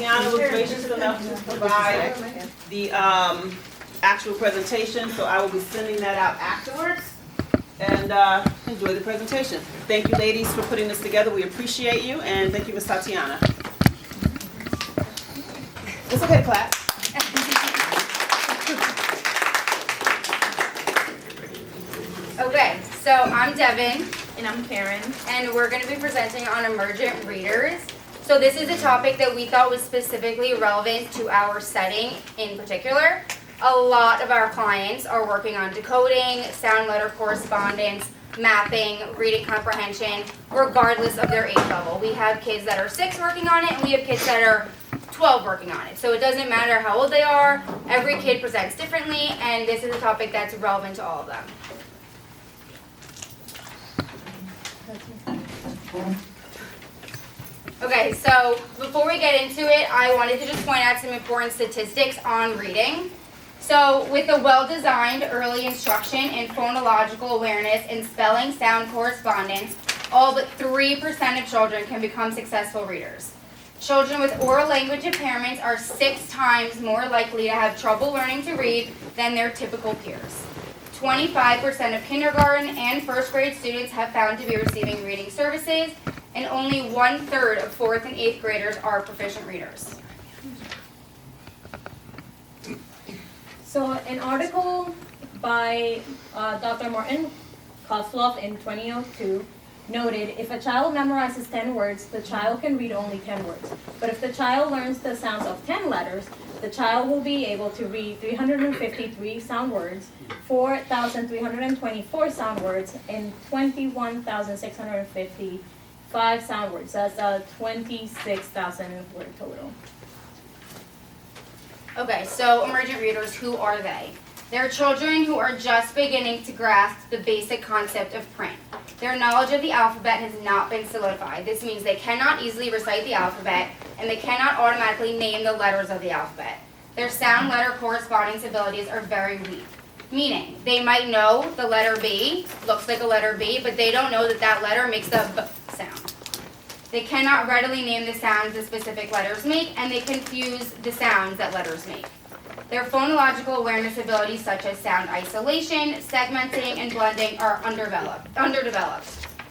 Tatyana was gracious enough to provide the actual presentation, so I will be sending that out afterwards. And enjoy the presentation. Thank you, ladies, for putting this together. We appreciate you, and thank you, Ms. Tatyana. It's okay to clap. Okay, so I'm Devin. And I'm Karen. And we're going to be presenting on emergent readers. So this is a topic that we thought was specifically relevant to our setting in particular. A lot of our clients are working on decoding, sound letter correspondence, mapping, reading comprehension, regardless of their age level. We have kids that are 6 working on it, and we have kids that are 12 working on it. So it doesn't matter how old they are, every kid presents differently, and this is a topic that's relevant to all of them. Okay, so before we get into it, I wanted to just point out some important statistics on reading. So with a well-designed early instruction in phonological awareness and spelling sound correspondence, all but 3% of children can become successful readers. Children with oral language impairments are 6 times more likely to have trouble learning to read than their typical peers. 25% of kindergarten and first grade students have found to be receiving reading services, and only 1/3 of 4th and 8th graders are proficient readers. So an article by Dr. Martin Kosloff in 2002 noted, if a child memorizes 10 words, the child can read only 10 words. But if the child learns the sounds of 10 letters, the child will be able to read 353 sound words, 4,324 sound words, and 21,655 sound words. That's 26,000 word total. Okay, so emergent readers, who are they? They're children who are just beginning to grasp the basic concept of print. Their knowledge of the alphabet has not been solidified. This means they cannot easily recite the alphabet, and they cannot automatically name the letters of the alphabet. Their sound letter correspondence abilities are very weak, meaning they might know the letter B, looks like a letter B, but they don't know that that letter makes the B sound. They cannot readily name the sounds the specific letters make, and they confuse the sounds that letters make. Their phonological awareness abilities such as sound isolation, segmenting, and blending are underdeveloped.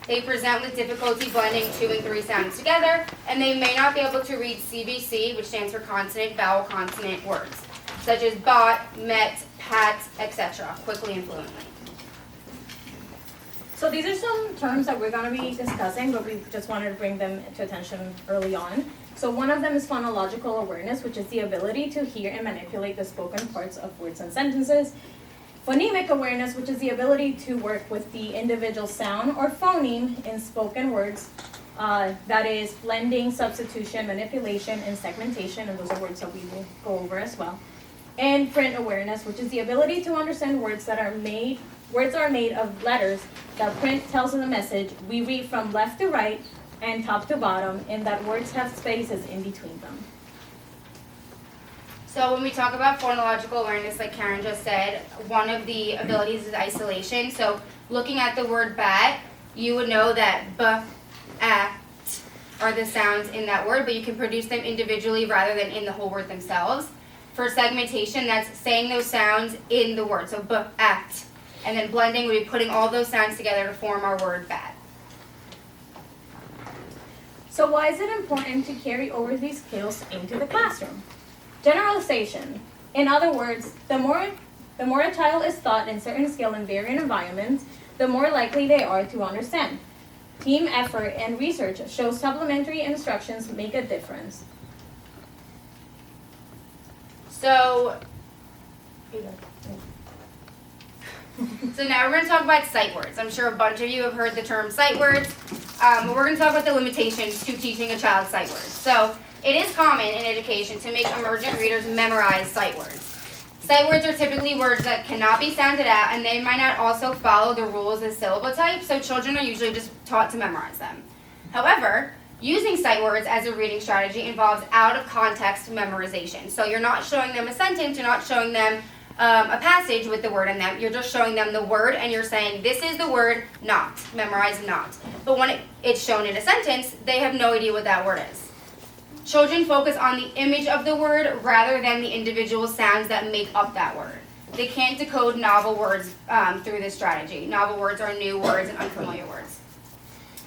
They present with difficulty blending 2 and 3 sounds together, and they may not be able to read CVC, which stands for consonant, vowel, consonant words, such as bought, met, pat, etc., quickly and fluently. So these are some terms that we're going to be discussing, but we just wanted to bring them to attention early on. So one of them is phonological awareness, which is the ability to hear and manipulate the spoken parts of words and sentences. Phonemic awareness, which is the ability to work with the individual sound or phoneme in spoken words. That is blending, substitution, manipulation, and segmentation, and those are words that we will go over as well. And print awareness, which is the ability to understand words that are made of letters that print tells us a message. We read from left to right and top to bottom, and that words have spaces in between them. So when we talk about phonological awareness, like Karen just said, one of the abilities is isolation. So looking at the word bat, you would know that b, at are the sounds in that word, but you can produce them individually rather than in the whole word themselves. For segmentation, that's saying those sounds in the word, so b, at. And then blending would be putting all those sounds together to form our word bat. So why is it important to carry over these skills into the classroom? Generalization. In other words, the more a child is taught in certain skill in varying environments, the more likely they are to understand. Team effort and research show supplementary instructions make a difference. So now we're going to talk about sight words. I'm sure a bunch of you have heard the term sight words, but we're going to talk about the limitations to teaching a child sight words. So it is common in education to make emergent readers memorize sight words. Sight words are typically words that cannot be sounded out, and they might not also follow the rules of syllable type, so children are usually just taught to memorize them. However, using sight words as a reading strategy involves out-of-context memorization. So you're not showing them a sentence, you're not showing them a passage with the word in them, you're just showing them the word and you're saying, this is the word not, memorize not. But when it's shown in a sentence, they have no idea what that word is. Children focus on the image of the word rather than the individual sounds that make up that word. They can't decode novel words through this strategy. Novel words are new words and unfamiliar words.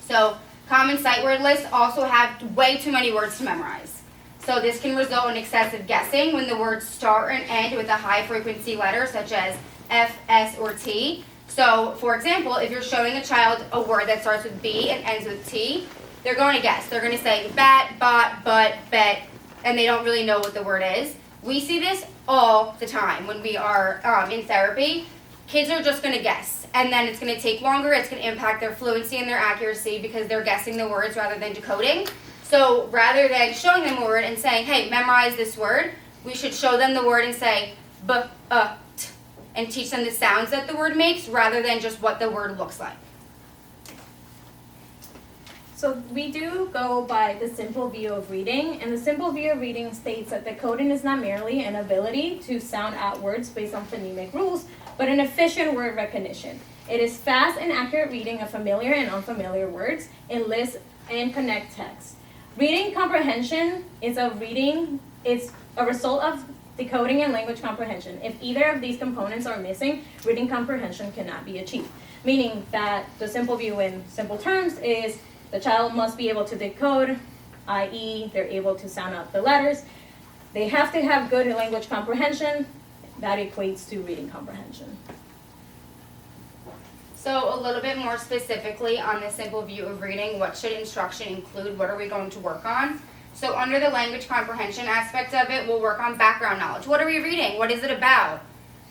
So common sight word lists also have way too many words to memorize. So this can result in excessive guessing when the words start and end with a high frequency letter such as F, S, or T. So for example, if you're showing a child a word that starts with B and ends with T, they're going to guess. They're going to say bat, bot, but, bet, and they don't really know what the word is. We see this all the time when we are in therapy. Kids are just going to guess, and then it's going to take longer. It's going to impact their fluency and their accuracy because they're guessing the words rather than decoding. So rather than showing them a word and saying, hey, memorize this word, we should show them the word and say b, t, and teach them the sounds that the word makes rather than just what the word looks like. So we do go by the simple view of reading, and the simple view of reading states that decoding is not merely an ability to sound out words based on phonemic rules, but an efficient word recognition. It is fast and accurate reading of familiar and unfamiliar words in lists and connect text. Reading comprehension is it's a result of decoding and language comprehension. If either of these components are missing, reading comprehension cannot be achieved. Meaning that the simple view in simple terms is the child must be able to decode, i.e. they're able to sound out the letters. They have to have good language comprehension. That equates to reading comprehension. So a little bit more specifically on the simple view of reading, what should instruction include? What are we going to work on? So under the language comprehension aspect of it, we'll work on background knowledge. What are we reading? What is it about?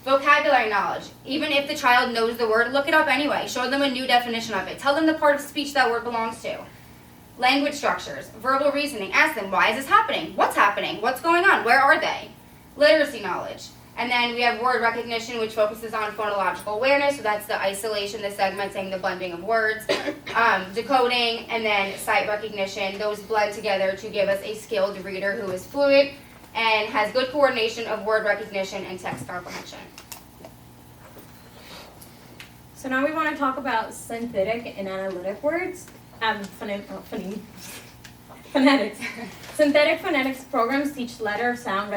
Vocabulary knowledge. Even if the child knows the word, look it up anyway. Show them a new definition of it. Tell them the part of speech that word belongs to. Language structures. Verbal reasoning. Ask them, why is this happening? What's happening? What's going on? Where are they? Literacy knowledge. And then we have word recognition, which focuses on phonological awareness. So that's the isolation, the segmenting, the blending of words. Decoding, and then sight recognition. Those blend together to give us a skilled reader who is fluent and has good coordination of word recognition and text comprehension. So now we want to talk about synthetic and analytic words. Phonetics. Synthetic phonetics programs teach letter sound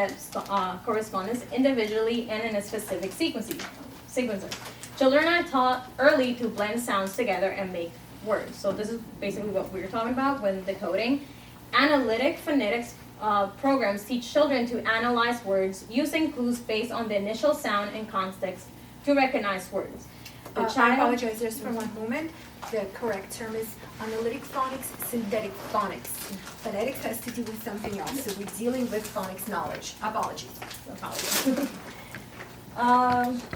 correspondence individually and in a specific sequences. Children are taught early to blend sounds together and make words. So this is basically what we were talking about when decoding. Analytic phonetics programs teach children to analyze words using clues based on the initial sound and context to recognize words. I apologize just for one moment. The correct term is analytic phonics, synthetic phonics. Phonetics has to do with something else, so we're dealing with phonics knowledge. Apologies.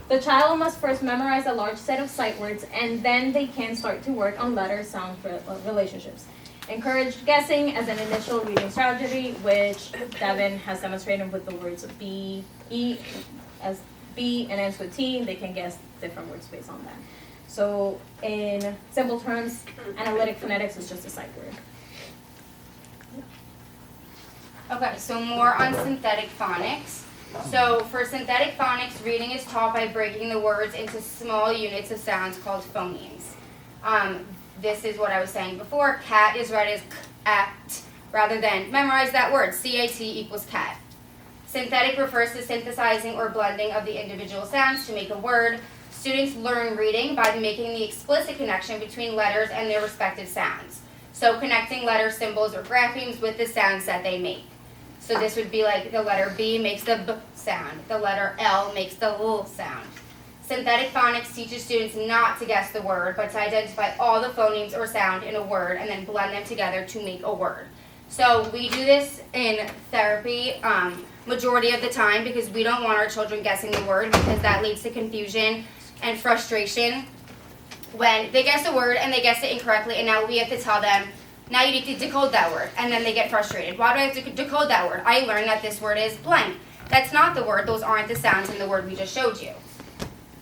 The child must first memorize a large set of sight words, and then they can start to work on letter-sound relationships. Encourage guessing as an initial reading strategy, which Devin has demonstrated with the words B, E, as B and ends with T. They can guess different words based on that. So in simple terms, analytic phonetics is just a sight word. Okay, so more on synthetic phonics. So for synthetic phonics, reading is taught by breaking the words into small units of sounds called phonemes. This is what I was saying before. Cat is read as k-at, rather than memorize that word, C-A-T equals cat. Synthetic refers to synthesizing or blending of the individual sounds to make a word. Students learn reading by making the explicit connection between letters and their respective sounds. So connecting letter symbols or graphemes with the sounds that they make. So this would be like the letter B makes the B sound. The letter L makes the L sound. Synthetic phonics teaches students not to guess the word, but to identify all the phonemes or sound in a word and then blend them together to make a word. So we do this in therapy majority of the time because we don't want our children guessing the word because that leads to confusion and frustration when they guess a word and they guess it incorrectly, and now we have to tell them, now you need to decode that word, and then they get frustrated. Why do I have to decode that word? I learned that this word is blank. That's not the word. Those aren't the sounds in the word we just showed you.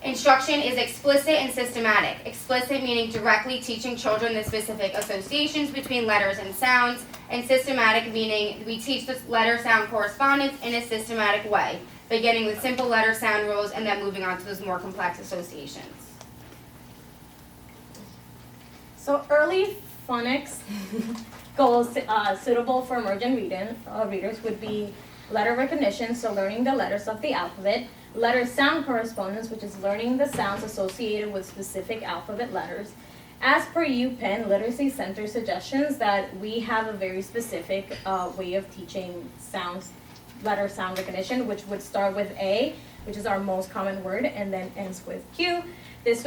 Instruction is explicit and systematic. Explicit meaning directly teaching children the specific associations between letters and sounds, and systematic meaning we teach the letter-sound correspondence in a systematic way, beginning with simple letter-sound rules and then moving on to those more complex associations. So early phonics goals suitable for emergent readers would be letter recognition, so learning the letters of the alphabet, letter sound correspondence, which is learning the sounds associated with specific alphabet letters. As per UPenn Literacy Center suggestions, that we have a very specific way of teaching letter sound recognition, which would start with A, which is our most common word, and then ends with Q. This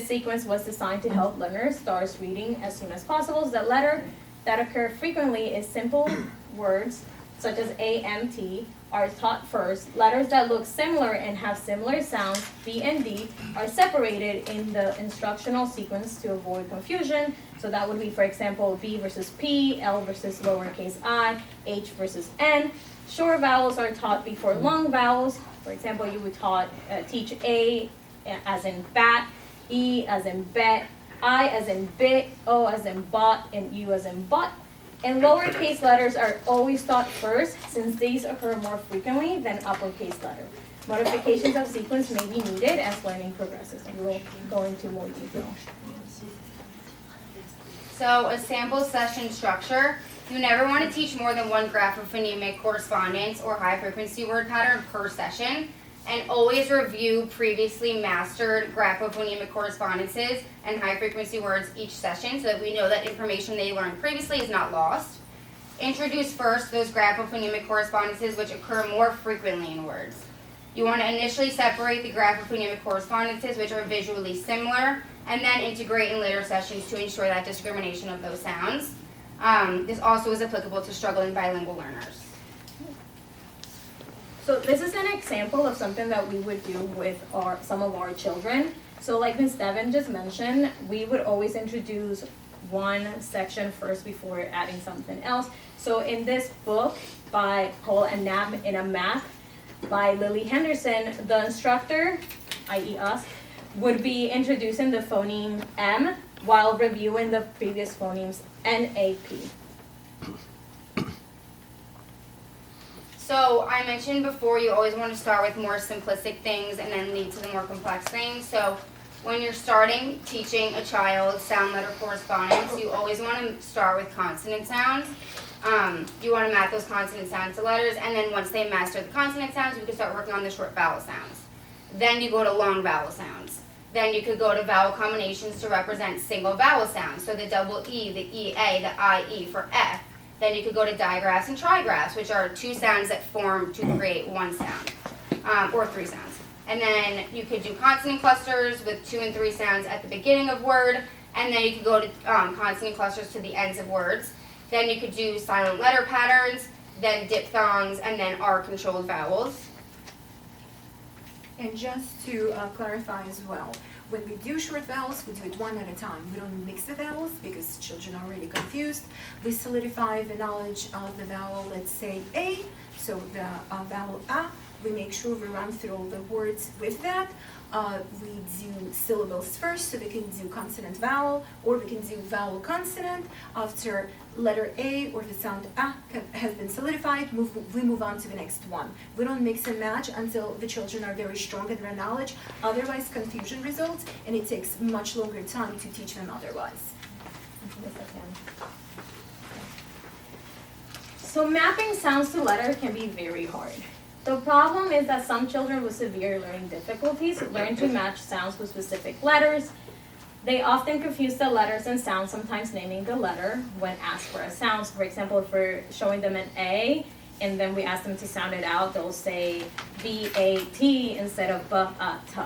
sequence was designed to help learners start reading as soon as possible. The letter that occur frequently is simple words such as A, M, T, are taught first. Letters that look similar and have similar sounds, B and D, are separated in the instructional sequence to avoid confusion. So that would be, for example, B versus P, L versus lowercase I, H versus N. Short vowels are taught before long vowels. For example, you would teach A as in bat, E as in bet, I as in bit, O as in bot, and U as in bot. And lowercase letters are always taught first, since these occur more frequently than uppercase letters. Modifications of sequence may be needed as learning progresses, and we'll go into more detail. So a sample session structure. You never want to teach more than one graphophonemic correspondence or high-frequency word pattern per session, and always review previously mastered graphophonemic correspondences and high-frequency words each session so that we know that information they learned previously is not lost. Introduce first those graphophonemic correspondences which occur more frequently in words. You want to initially separate the graphophonemic correspondences which are visually similar, and then integrate in later sessions to ensure that discrimination of those sounds. This also is applicable to struggling bilingual learners. So this is an example of something that we would do with some of our children. So like Ms. Devin just mentioned, we would always introduce one section first before adding something else. So in this book called A Nap in a Map by Lily Henderson, the instructor, i.e. us, would be introducing the phoneme M while reviewing the previous phonemes N, A, P. So I mentioned before, you always want to start with more simplistic things and then lead to the more complex things. So when you're starting teaching a child sound letter correspondence, you always want to start with consonant sounds. You want to map those consonant sounds to letters, and then once they master the consonant sounds, you can start working on the short vowel sounds. Then you go to long vowel sounds. Then you could go to vowel combinations to represent single vowel sounds. So the double E, the EA, the IE for F. Then you could go to digraphs and trigraphs, which are two sounds that form to create one sound, or three sounds. And then you could do consonant clusters with 2 and 3 sounds at the beginning of word, and then you could go to consonant clusters to the ends of words. Then you could do silent letter patterns, then diphthongs, and then R-controlled vowels. And just to clarify as well, when we do short vowels, we do it one at a time. We don't mix the vowels because children are already confused. We solidify the knowledge of the vowel, let's say A, so the vowel A. We make sure we run through all the words with that. We do syllables first, so we can do consonant vowel, or we can do vowel consonant. After letter A or the sound A has been solidified, we move on to the next one. We don't mix and match until the children are very strong in their knowledge. Otherwise, confusion results, and it takes much longer time to teach them otherwise. So mapping sounds to letters can be very hard. The problem is that some children with severe learning difficulties learn to match sounds with specific letters. They often confuse the letters and sounds, sometimes naming the letter when asked for a sound. For example, if we're showing them an A and then we ask them to sound it out, they'll say B-A-T instead of B-A-T.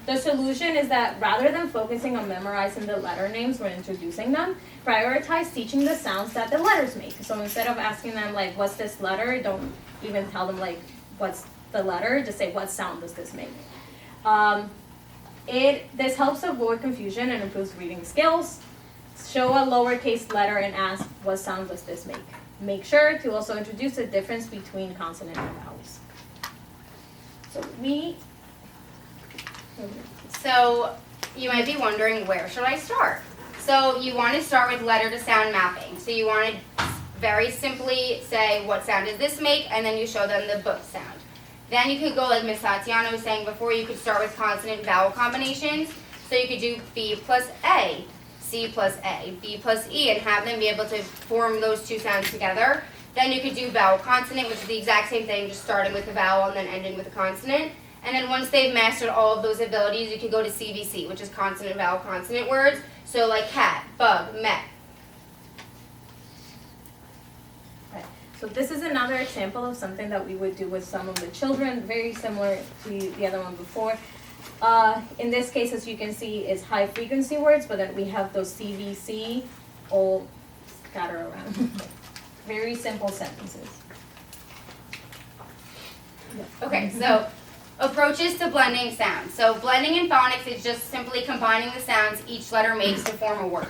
The solution is that rather than focusing on memorizing the letter names when introducing them, prioritize teaching the sounds that the letters make. So instead of asking them like, what's this letter? Don't even tell them like, what's the letter? Just say, what sound does this make? This helps avoid confusion and improves reading skills. Show a lowercase letter and ask, what sound does this make? Make sure to also introduce the difference between consonant and vowels. So you might be wondering, where should I start? So you want to start with letter to sound mapping. So you want to very simply say, what sound does this make? And then you show them the book sound. Then you could go, like Ms. Tatyana was saying before, you could start with consonant vowel combinations. So you could do B plus A, C plus A, B plus E, and have them be able to form those two sounds together. Then you could do vowel consonant, which is the exact same thing, just starting with a vowel and then ending with a consonant. And then once they've mastered all of those abilities, you can go to CVC, which is consonant, vowel, consonant words. So like cat, bug, met. So this is another example of something that we would do with some of the children, very similar to the other one before. In this case, as you can see, is high frequency words, but then we have those CVC all scattered around. Very simple sentences. Okay, so approaches to blending sounds. So blending in phonics is just simply combining the sounds each letter makes to form a word.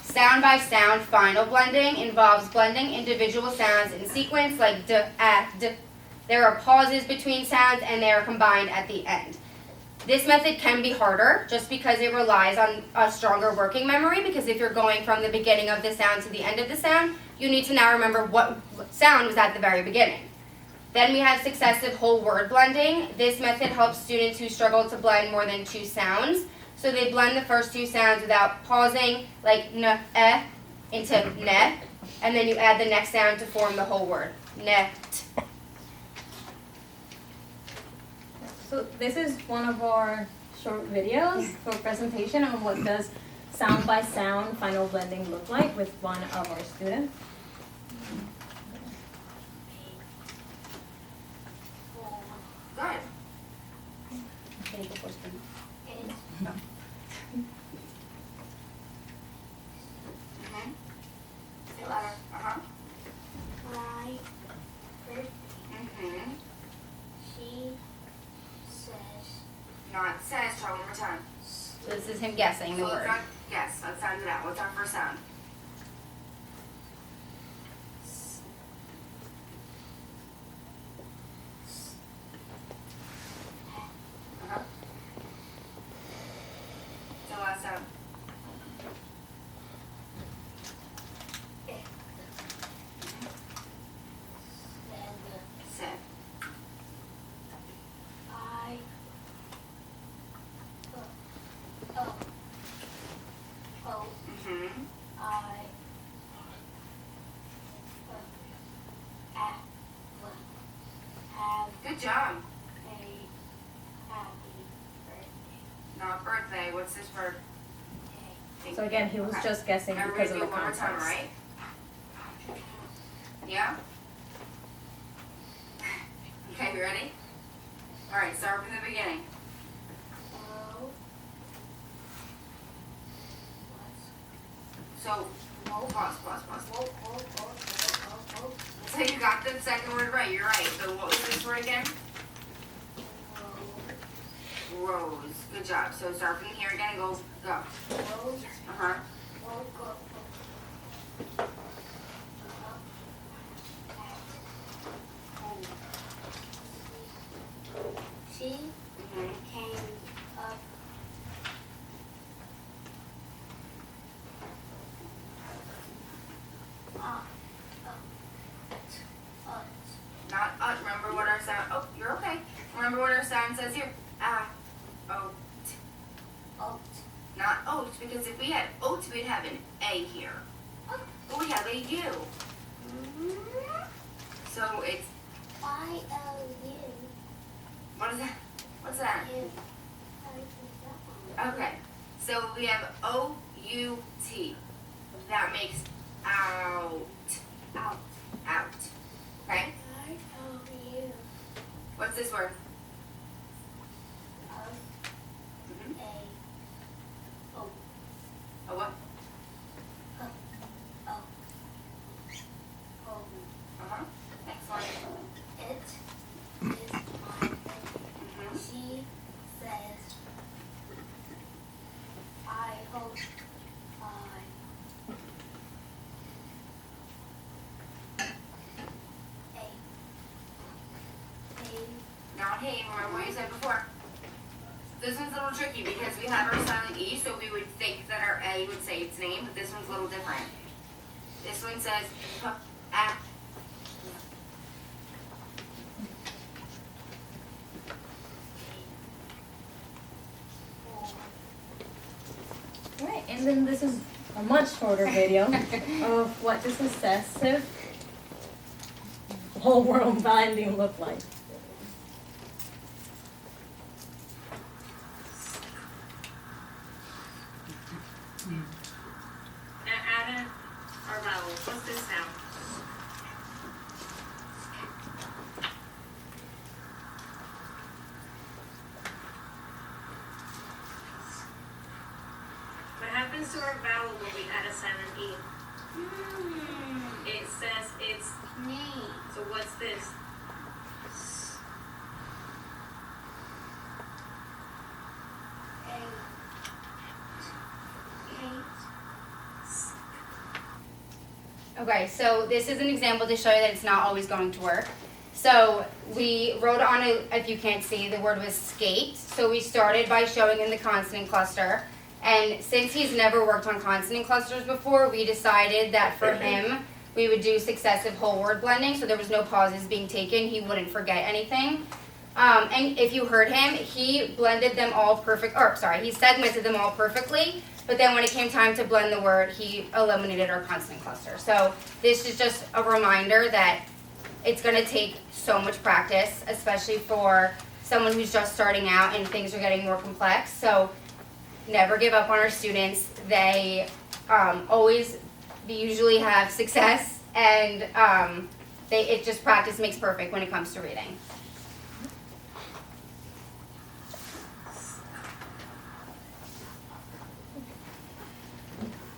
Sound by sound final blending involves blending individual sounds in sequence like d, a, d. There are pauses between sounds and they are combined at the end. This method can be harder just because it relies on a stronger working memory, because if you're going from the beginning of the sound to the end of the sound, you need to now remember what sound was at the very beginning. Then we have successive whole word blending. This method helps students who struggle to blend more than two sounds. So they blend the first two sounds without pausing, like n, e, into ne, and then you add the next sound to form the whole word, net. So this is one of our short videos for presentation on what does sound by sound final blending look like with one of our students. Good. Say louder. She says, Not says, try one more time. So this is him guessing the So word. yes, let's sound it out. What's our first sound? The last sound. Said. I have Good job. a happy birthday. Not birthday. What's this word? So again, he was Okay. just guessing Everybody because of do the it one more time, context. right? Yeah? Okay, you ready? Alright, start from the beginning. Oh, So, pause. oh, So you got the second word right, you're right. So what was this word again? Rose. Good job. So start from here again and go. rose, Uh-huh. woke up She Mm-hmm. came up Not remember what our sound. Oh, you're okay. Remember what our sound says here. Oat. Not oat, because if we had oat, we'd have an A here. But we have a U. So it's, I-L-U. what is that? What's that? Okay. So we have O-U-T. That makes out. Out. Out. Okay? I-L-U. What's this word? A. O. A what? O. O. Uh-huh. Next one. It is my birthday. She says, I hope I Not hey, remember what you said before. This one's a little tricky because we have our silent E, so we would think that our A would say its name, but this one's a little different. This one says A. Right, and then this is a much shorter video of what the successive whole world binding look like. Now add our vowels. What's this sound? What happens to our vowel when we add a silent E? It says it's Name. so what's this? Okay, so this is an example to show you that it's not always going to work. So we wrote on it, if you can't see, the word was skate. So we started by showing in the consonant cluster. And since he's never worked on consonant clusters before, we decided that for him, we would do successive whole word blending, so there was no pauses being taken. He wouldn't forget anything. And if you heard him, he blended them all he segmented them all perfectly. But then when it came time to blend the word, he eliminated our consonant cluster. So this is just a reminder that it's going to take so much practice, especially for someone who's just starting out and things are getting more complex. So never give up on our students. They usually have success, and it just practice makes perfect when it comes to reading.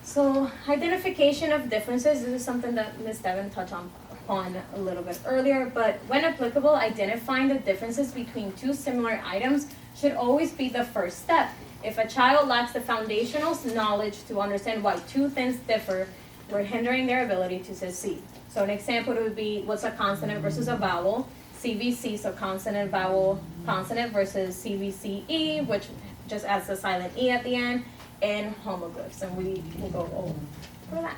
So identification of differences, this is something that Ms. Devin touched upon a little bit earlier, but when applicable, identifying the differences between two similar items should always be the first step. If a child lacks the foundational knowledge to understand why two things differ, we're hindering their ability to succeed. So an example would be, what's a consonant versus a vowel? CVC, so consonant, vowel, consonant versus CVCE, which just adds the silent E at the end, and homoglyphs, and we will go over that.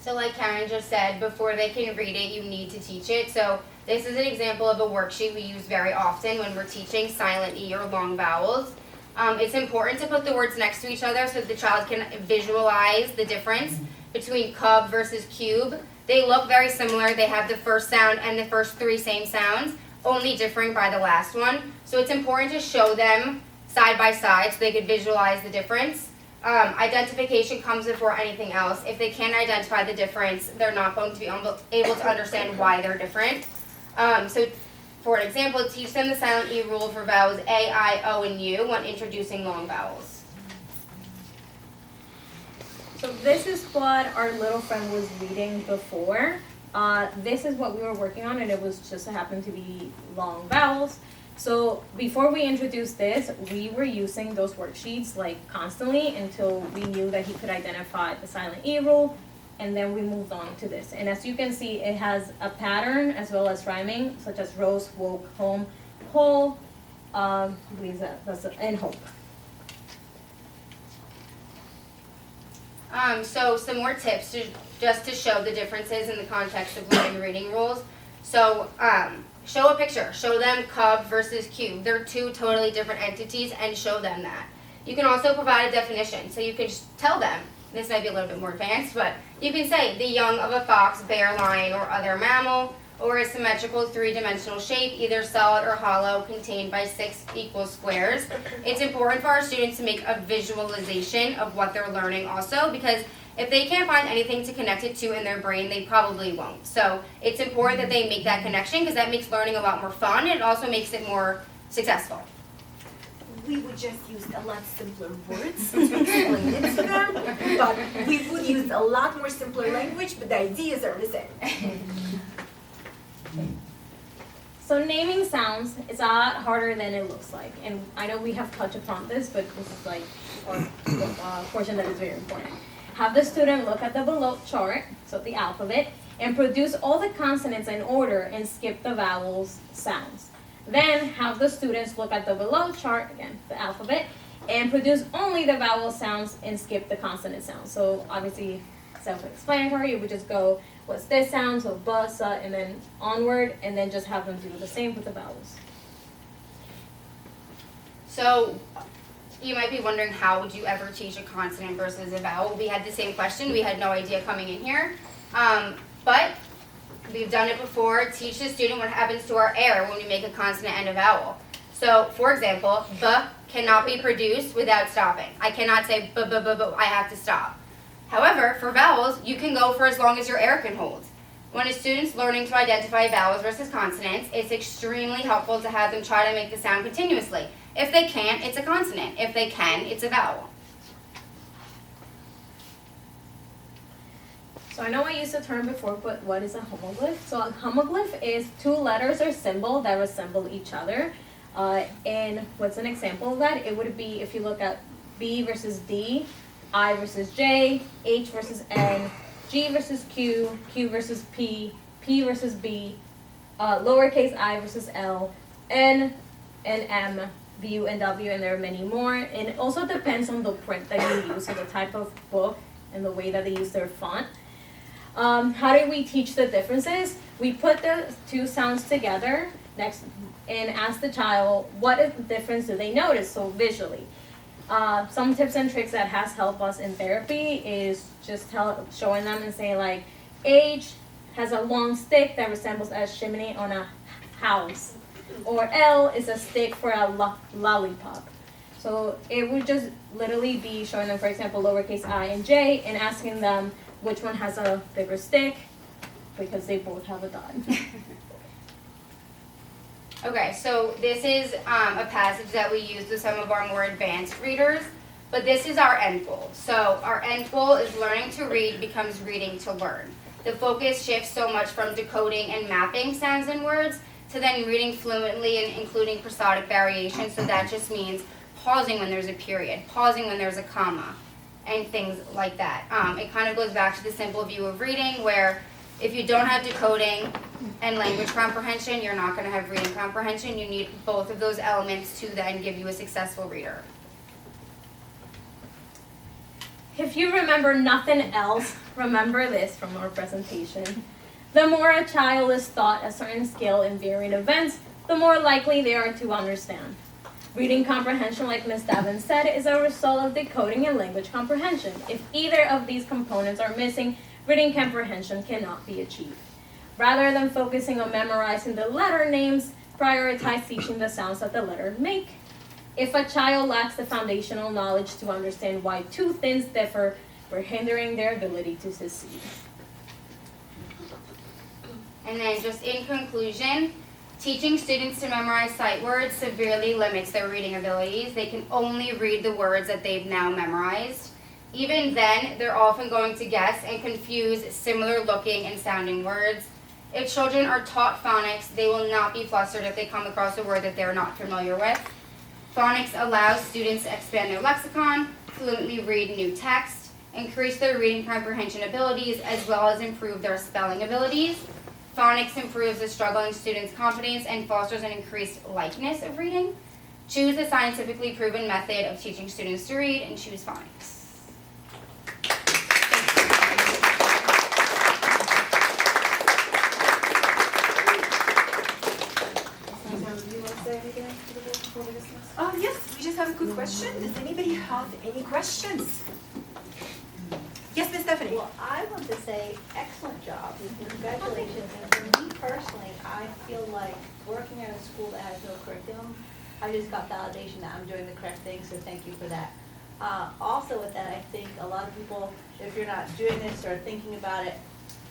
So like Karen just said, before they can read it, you need to teach it. So this is an example of a worksheet we use very often when we're teaching silent E or long vowels. It's important to put the words next to each other so that the child can visualize the difference between cub versus cube. They look very similar. They have the first sound and the first three same sounds, only differing by the last one. So it's important to show them side by side so they could visualize the difference. Identification comes before anything else. If they can't identify the difference, they're not going to be able to understand why they're different. So for an example, teach them the silent E rule for vowels A, I, O, and U when introducing long vowels. So this is what our little friend was reading before. This is what we were working on, and it was just happened to be long vowels. So before we introduced this, we were using those worksheets like constantly until we knew that he could identify the silent E rule, and then we moved on to this. And as you can see, it has a pattern as well as rhyming, such as rose, woke, home, whole, and hope. So some more tips just to show the differences in the context of learning reading rules. So show a picture. Show them cub versus cube. They're two totally different entities, and show them that. You can also provide a definition. So you can tell them, this might be a little bit more advanced, but you can say the young of a fox, bear, lion, or other mammal, or a symmetrical three-dimensional shape, either solid or hollow, contained by 6 equal squares. It's important for our students to make a visualization of what they're learning also, because if they can't find anything to connect it to in their brain, they probably won't. So it's important that they make that connection, because that makes learning a lot more fun, and it also makes it more successful. We would just use a lot simpler words to explain it to them, but we would use a lot more simpler language, but the ideas are the same. So naming sounds is a lot harder than it looks like. And I know we have touched upon this, but this is like a portion that is very important. Have the student look at the below chart, so the alphabet, and produce all the consonants in order and skip the vowels sounds. Then have the students look at the below chart, again, the alphabet, and produce only the vowel sounds and skip the consonant sounds. So obviously self-explanatory, you would just go, what's this sound, so ba, sa, and then onward, and then just have them do the same with the vowels. So you might be wondering, how would you ever teach a consonant versus a vowel? We had the same question. We had no idea coming in here. But we've done it before. Teach the student what happens to our air when we make a consonant and a vowel. So, for example, b cannot be produced without stopping. I cannot say b, I have to stop. However, for vowels, you can go for as long as your air can hold. When a student's learning to identify vowels versus consonants, it's extremely helpful to have them try to make the sound continuously. If they can't, it's a consonant. If they can, it's a vowel. So I know I used the term before, but what is a homoglyph? So a homoglyph is two letters or symbol that resemble each other. And what's an example of that? It would be if you look at B versus D, I versus J, H versus N, G versus Q, Q versus P, P versus B, lowercase I versus L, N and M, V and W, and there are many more. And it also depends on the print that you use, so the type of book and the way that they use their font. How do we teach the differences? We put the two sounds together next and ask the child what is the difference do they notice, so visually. Some tips and tricks that has helped us in therapy is just showing them and saying like, H has a long stick that resembles a chimney on a house, or L is a stick for a lollipop. So it would just literally be showing them, for example, lowercase I and J, and asking them which one has a bigger stick, because they both have a dot. Okay, so this is a passage that we use with some of our more advanced readers, but this is our end goal. So our end goal is learning to read becomes reading to learn. The focus shifts so much from decoding and mapping sounds and words to then reading fluently and including prosodic variation. So that just means pausing when there's a period, pausing when there's a comma, and things like that. It kind of goes back to the simple view of reading, where if you don't have decoding and language comprehension, you're not going to have reading comprehension. You need both of those elements to then give you a successful reader. If you remember nothing else, remember this from our presentation. The more a child is taught a certain skill in varying events, the more likely they are to understand. Reading comprehension, like Ms. Devin said, is a result of decoding and language comprehension. If either of these components are missing, reading comprehension cannot be achieved. Rather than focusing on memorizing the letter names, prioritize teaching the sounds that the letters make. If a child lacks the foundational knowledge to understand why two things differ, we're hindering their ability to succeed. And then just in conclusion, teaching students to memorize sight words severely limits their reading abilities. They can only read the words that they've now memorized. Even then, they're often going to guess and confuse similar looking and sounding words. If children are taught phonics, they will not be flustered if they come across a word that they're not familiar with. Phonics allows students to expand their lexicon, fluently read new text, increase their reading comprehension abilities, as well as improve their spelling abilities. Phonics improves the struggling student's confidence and fosters an increased likeness of reading. Choose a scientifically proven method of teaching students to read and choose phonics. Yes, we just have a quick question. Does anybody have any questions? Yes, Ms. Stephanie. Well, I want to say excellent job. Congratulations. And for me personally, I feel like working at a school that has no curriculum, I just got validation that I'm doing the correct thing, so thank you for that. Also with that, I think a lot of people, if you're not doing this or thinking about it,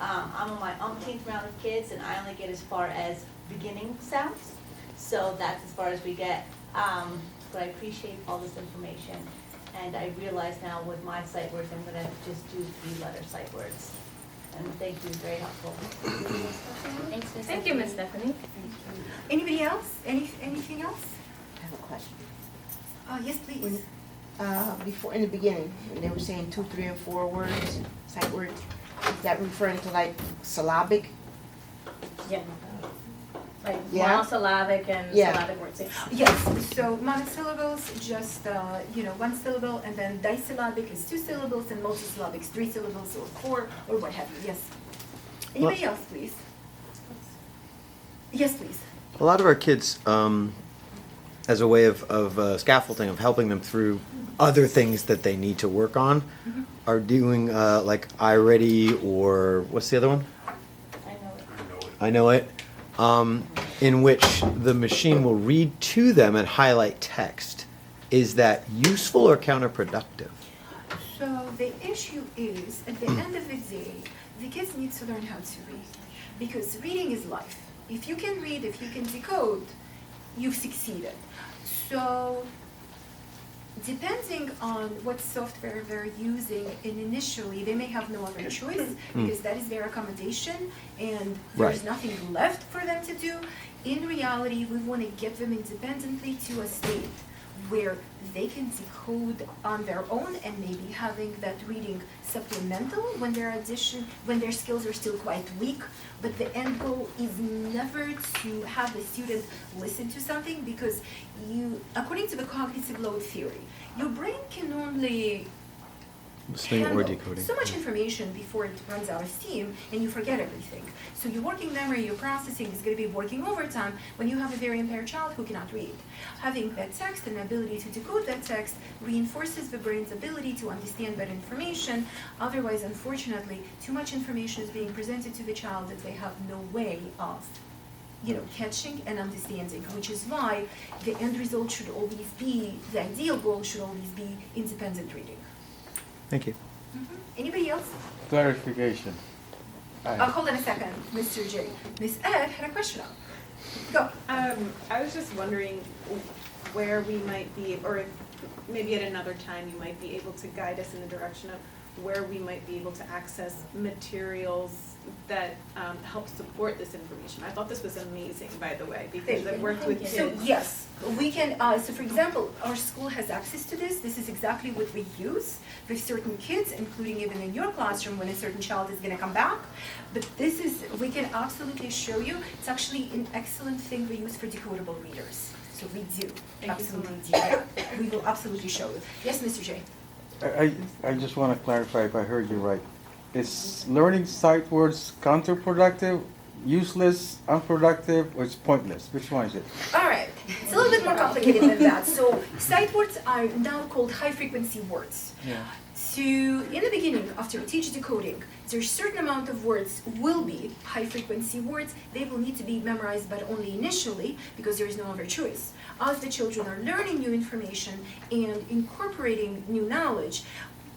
I'm on my umpteenth round of kids and I only get as far as beginning sounds. So that's as far as we get. But I appreciate all this information. And I realize now with my sight words, I'm gonna just do 3-letter sight words. And thank you, very helpful. Thanks, Ms. Thank you, Ms. Stephanie. Anybody else? Anything else? I have a question. Yes, please. Before, in the beginning, when they were saying 2, 3, and 4 words, sight words, is that referring to like syllabic? Yeah. Like Yeah. monosyllabic and Yeah. syllabic words. Yeah. Yes, so monosyllables, just, one syllable, and then disyllabic is 2 syllables, and multisyllabic is 3 syllables, or 4, or what have you, yes. Anybody else, please? Yes, please. A lot of our kids as a way of scaffolding, of helping them through other things that they need to work on, are doing like iReady or what's the other one? I know it. In which the machine will read to them and highlight text. Is that useful or counterproductive? So the issue is, at the end of the day, the kids need to learn how to read. Because reading is life. If you can read, if you can decode, you've succeeded. So depending on what software they're using, and initially they may have no other choice because that is their accommodation and there's Right. nothing left for them to do. In reality, we want to get them independently to a state where they can decode on their own and maybe having that reading supplemental when their skills are still quite weak. But the end goal is never to have the student listen to something because according to the cognitive load theory, your brain can only Listening or handle decoding. so much information before it runs out of steam and you forget everything. So your working memory, your processing is going to be working overtime when you have a very impaired child who cannot read. Having that text and the ability to decode that text reinforces the brain's ability to understand that information. Otherwise, unfortunately, too much information is being presented to the child that they have no way of catching and understanding, which is why the end result should always be, the ideal goal should always be independent reading. Thank you. Anybody else? Clarification. Hold on a second, Mr. J. Miss Ed had a question. Go. I was just wondering where we might be, or maybe at another time you might be able to guide us in the direction of where we might be able to access materials that help support this information. I thought this was amazing, by the way, because I've worked with kids. So yes, we can, so for example, our school has access to this. This is exactly what we use with certain kids, including even in your classroom when a certain child is going to come back. But we can absolutely show you. It's actually an excellent thing we use for decodable readers. So we do absolutely do that. We will absolutely show you. Yes, Mr. J. I just want to clarify if I heard you right. Is learning sight words counterproductive, useless, unproductive, or it's pointless? Which one is it? All right, it's a little bit more complicated than that. So sight words are now called high-frequency words. Yeah. So in the beginning, after we teach decoding, there's a certain amount of words will be high-frequency words. They will need to be memorized, but only initially, because there is no other choice. As the children are learning new information and incorporating new knowledge,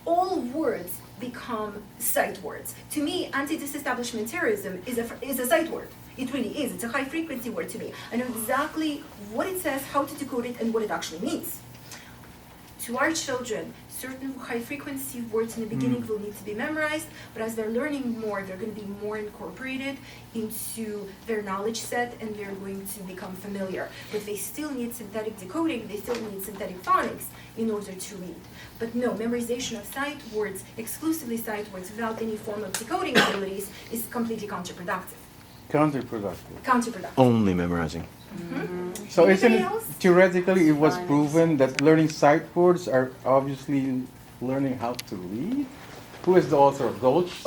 all words become sight words. To me, anti-disestablishmentarianism is a sight word. It really is. It's a high-frequency word to me. I know exactly what it says, how to decode it, and what it actually means. To our children, certain high-frequency words in the beginning will need to be memorized, but as they're learning more, they're going to be more incorporated into their knowledge set, and they're going to become familiar. But they still need synthetic decoding, they still need synthetic phonics in order to read. But no, memorization of sight words, exclusively sight words, without any form of decoding abilities, is completely counterproductive. Counterproductive. Only memorizing. So Anybody isn't it else? theoretically it was proven that learning sight words are obviously learning how to read? Who is the author of Dolch?